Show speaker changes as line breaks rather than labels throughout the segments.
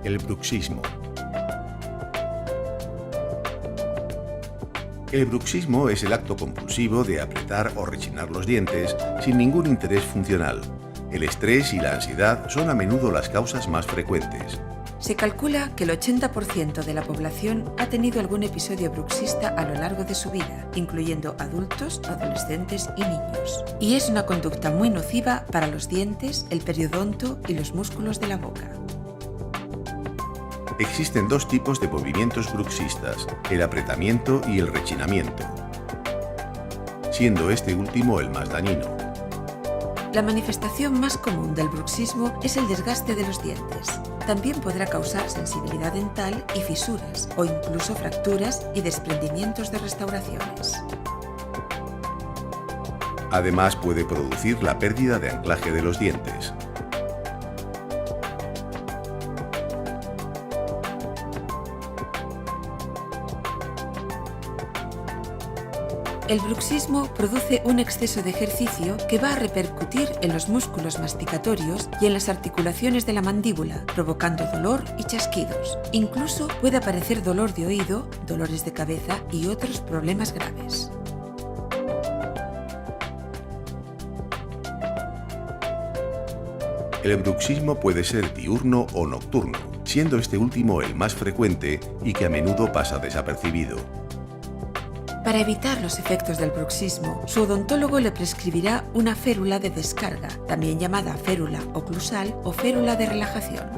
El bruxismo. El bruxismo es el acto compulsivo de apretar o rechinar los dientes sin ningún interés funcional. El estrés y la ansiedad son a menudo las causas más frecuentes.
Se calcula que el 80% de la población ha tenido algún episodio bruxista a lo largo de su vida, incluyendo adultos, adolescentes y niños. Y es una conducta muy nociva para los dientes, el periodonto y los músculos de la boca.
Existen dos tipos de movimientos bruxistas, el apretamiento y el rechinamiento, siendo este último el más dañino.
La manifestación más común del bruxismo es el desgaste de los dientes. También podrá causar sensibilidad dental y fisuras, o incluso fracturas y desprendimientos de restauraciones.
Además, puede producir la pérdida de anclaje de los dientes.
El bruxismo produce un exceso de ejercicio que va a repercutir en los músculos masticatorios y en las articulaciones de la mandíbula, provocando dolor y chasquidos. Incluso puede aparecer dolor de oído, dolores de cabeza y otros problemas graves.
El bruxismo puede ser diurno o nocturno, siendo este último el más frecuente y que a menudo pasa desapercibido.
Para evitar los efectos del bruxismo, su odontólogo le prescribirá una férula de descarga, también llamada férula oclusal o férula de relajación.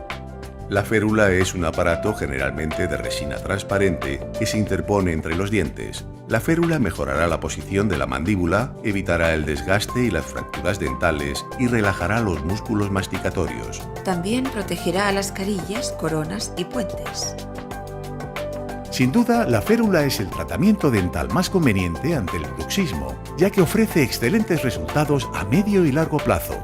La férula es un aparato generalmente de resina transparente que se interpone entre los dientes. La férula mejorará la posición de la mandíbula, evitará el desgaste y las fracturas dentales y relajará los músculos masticatorios.
También protegerá a las carillas, coronas y puentes.
Sin duda, la férula es el tratamiento dental más conveniente ante el bruxismo, ya que ofrece excelentes resultados a medio y largo plazo.